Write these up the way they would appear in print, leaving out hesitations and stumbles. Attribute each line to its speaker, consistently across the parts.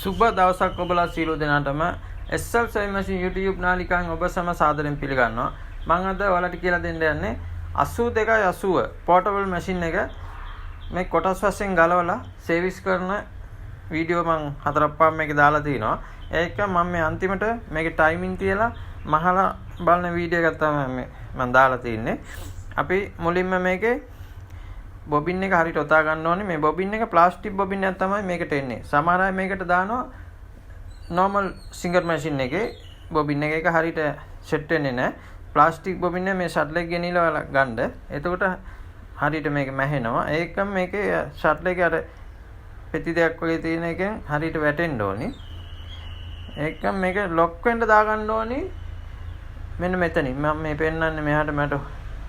Speaker 1: සුබ දවසක් ඔබලා සියලු දෙනාටම SL sewing machine YouTube නාලිකාවෙන් ඔබ සම සාදරයෙන් පිළිගන්නවා. මම අද ඔයාලට කියලා දෙන්න යන්නේ 8280 portable machine එක මේ කොටස් වශයෙන් ගලවලා සර්විස් කරන වීඩියෝ මම හතරක් පහක් මේකේ දාලා තිනවා. ඒක මම මේ අන්තිමට මේකේ ටයිමින් තියලා මහලා බලන වීඩියෝ එකක් තමයි මම දාලා තින්නේ. අපි මුලින්ම මේකේ බොබින් එක හරියට ඔතා ගන්න ඕනේ. මේ බොබින් එක ප්ලාස්ටික් බොබින් එකක් තමයි මේකට එන්නේ. සමහර අය මේකට දානවා normal singer machine එකේ බොබින් එක හරියට සෙට් වෙන්නේ නැහැ. ප්ලාස්ටික් බොබින් එක මේ ෂටල් එක ගෙනිලා ගන්න. එතකොට හරියට මේක මැහෙනවා. ඒකම මේකේ ෂටල් එකේ අර පෙති දෙකක් වගේ තියෙන එකෙන් හරියට වැටෙන්න ඕනේ. ඒකම මේක ලොක් වෙන්න දා ගන්න ඕනේ. මෙන්න මෙතනින් මම මේ පෙන්නන්නේ මෙහාට මට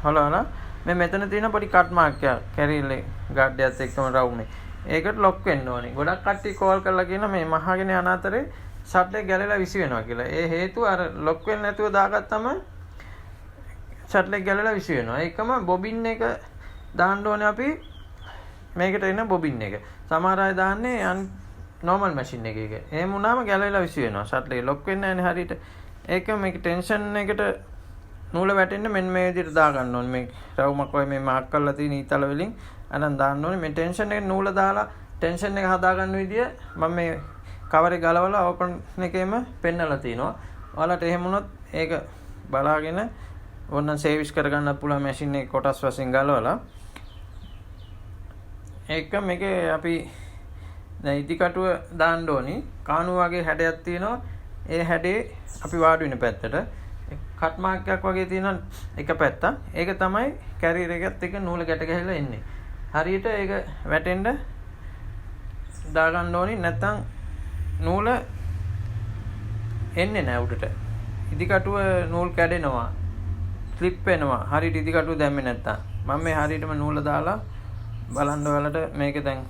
Speaker 1: හොලවලා මේ මෙතන තියෙන පොඩි කට් මාක් එකක් කැරිල්ලේ ගාඩ් එකත් එක්කම රවුමේ. ඒකට ලොක් වෙන්න ඕනේ. ගොඩක් කට්ටිය කෝල් කරලා කියන මේ මහගෙන යන අතරේ ෂට් එක ගැලලා විසි වෙනවා කියලා. ඒ හේතුව අර ලොක් වෙන්නේ නැතුව දාගත්තම ෂට් එක ගැලලා විසි වෙනවා. ඒකම බොබින් එක දාන්න ඕනේ අපි මේකට එන බොබින් එක. සමහර අය දාන්නේ normal machine එකක. එහෙම වුණාම ගැලවිලා විසි වෙනවා. ෂට් එක ලොක් වෙන්නේ නැහැ හරියට. ඒක මේක ටෙන්ෂන් එකට නූල වැටෙන්න මෙන්න මේ විදිහට දා ගන්න ඕනේ. මේ රවුමක් වගේ මේ මාක් කරලා තියෙන ඊතල වලින් අරන් දාන්න ඕනේ. මේ ටෙන්ෂන් එකේ නූල දාලා ටෙන්ෂන් එක හදා ගන්න විදිය මම මේ කවර් එක ගලවලා ඕපන් එකේම පෙන්නලා තිනවා. ඔයාලට එහෙම වුණොත් ඒක බලාගෙන ඕනනම් සර්විස් කරගන්න පුළුවන් මැෂින් එක කොටස් වශයෙන් ගලවලා. ඒක මේකේ අපි දැන් ඉදිකටුව දාන්න ඕනි. කාණුව වගේ හැඩයක් තියෙනවා. ඒ හැඩේ අපි වාඩි වෙන පැත්තට කට් මාක් එකක් වගේ තියෙන එක පැත්තක්. ඒක තමයි කැරියර් එකත් එක්ක නූල ගැට ගහලා එන්නේ. හරියට ඒක වැටෙන්න දා ගන්න ඕනි. නැත්නම් නූල එන්නේ නැහැ උඩට. ඉදිකටුව නූල් කැඩෙනවා. ස්ලිප් වෙනවා. හරියට ඉදිකටුව දැම්මේ නැත්නම්. මම මේ හරියටම නූල දාලා බලන්න ඔයාලට මේක දැන්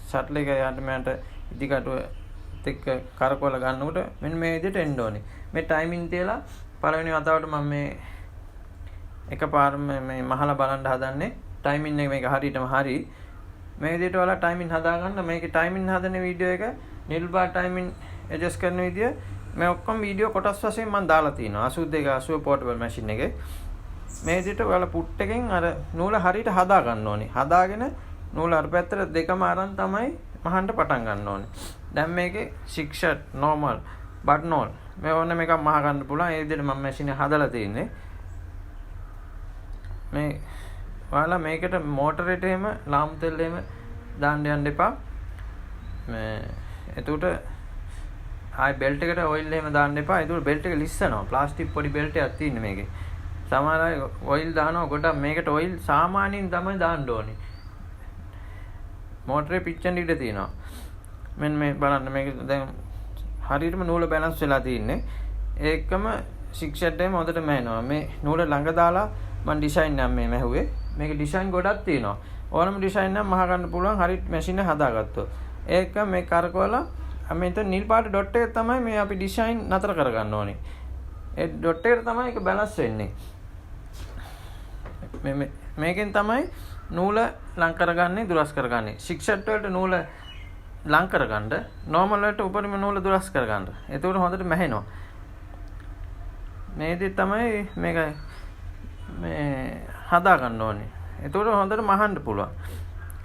Speaker 1: ෂටල් එක යට මට ඉදිකටුව එක්ක කරකවල ගන්නකොට මෙන්න මේ විදිහට එන්න ඕනේ. මේ ටයිමින් තියලා පළවෙනි වතාවට මම මේ එකපාරම මේ මහලා බලන්න හදන්නේ ටයිමින් එක මේක හරියටම හරි. මේ විදිහට ඔයාලා ටයිමින් හදා ගන්න. මේකේ ටයිමින් හදන වීඩියෝ එක නිල් බාර් ටයිමින් ඇඩ්ජස්ට් කරන විදිය මේ ඔක්කොම වීඩියෝ කොටස් වශයෙන් මම දාලා තිනවා 8280 portable machine එකේ. මේ විදිහට ඔයාලා පුට් එකෙන් අර නූල හරියට හදා ගන්න ඕනේ. හදාගෙන නූල අර පැත්තට දෙකම අරන් තමයි මහන්න පටන් ගන්න ඕනේ. දැන් මේකේ ශික්ෂට් normal button hole මේ ඕන මේකක් මහ ගන්න පුළුවන්. ඒ විදිහට මම මැෂින් එක හදලා තියෙන්නේ. මේ ඔයාලා මේකට මෝටරේට එහෙම ලාම් තෙල් එහෙම දාන්න යන්න එපා. මේ එතකොට ආයි බෙල්ට් එකට ඔයිල් එහෙම දාන්න එපා. එතකොට බෙල්ට් එක ලිස්සනවා. ප්ලාස්ටික් පොඩි බෙල්ට් එකක් තියෙන්නේ මේකේ. සමහර අය ඔයිල් දානවා ගොඩක්. මේකට ඔයිල් සාමාන්‍යයෙන් තමයි දාන්න ඕනේ. මෝටරේ පිච්චෙන්න ඉඩ තියෙනවා. මෙන්න මේ බලන්න මේක දැන් හරියටම නූල බැලන්ස් වෙලා තියෙන්නේ. ඒකම ශික්ෂට් එකම හොඳට මැහෙනවා. මේ නූල ළඟ දාලා මම ඩිසයින් නම් මේ මැහුවේ. මේක ඩිසයින් ගොඩක් තියෙනවා. ඕනම ඩිසයින් නම් මහ ගන්න පුළුවන් හරියට මැෂින් එක හදාගත්තොත්. ඒක මේ කරකවලා මෙතන නිල් පාට ඩොට් එක තමයි මේ අපි ඩිසයින් නතර කරගන්න ඕනේ. ඒ ඩොට් එකට තමයි ඒක බැලන්ස් වෙන්නේ. මේකෙන් තමයි නූල ලං කරගන්නේ දුරස් කරගන්නේ. ශික්ෂට් වලට නූල ලං කරගන්න normal වලට උඩරිම නූල දුරස් කරගන්න. එතකොට හොඳට මැහෙනවා. මේ විදිහට තමයි මේක මේ හදා ගන්න ඕනේ. එතකොට හොඳට මහන්න පුළුවන්.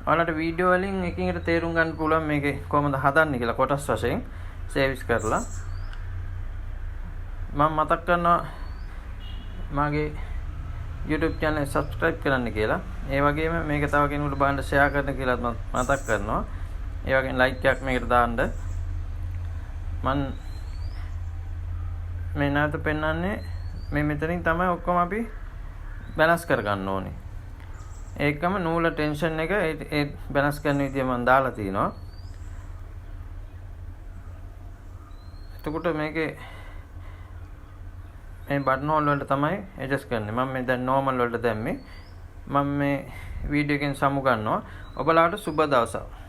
Speaker 1: ඔයාලට වීඩියෝ වලින් එකින් එකට තේරුම් ගන්න පුළුවන් මේකේ කොහොමද හදන්නේ කියලා කොටස් වශයෙන් සර්විස් කරලා. මම මතක් කරනවා මාගේ YouTube channel subscribe කරන්න කියලා. ඒ වගේම මේක තව කෙනෙකුට බලන්න share කරන්න කියලා මම මතක් කරනවා. ඒ වගේම like එකක් මේකට දාන්න. මම මේ නැවත පෙන්නන්නේ මේ මෙතනින් තමයි ඔක්කොම අපි බැලන්ස් කරගන්න ඕනේ. ඒකම නූල ටෙන්ෂන් එක ඒ බැලන්ස් කරන විදිය මම දාලා තිනවා. එතකොට මේකේ මේ බටන් හෝල් වලට තමයි ඇඩ්ජස්ට් කරන්නේ. මම මේ දැන් normal වලට දැම්මේ. මම මේ වීඩියෝ එකෙන් සමු ගන්නවා. ඔබලාට සුබ දවසක්.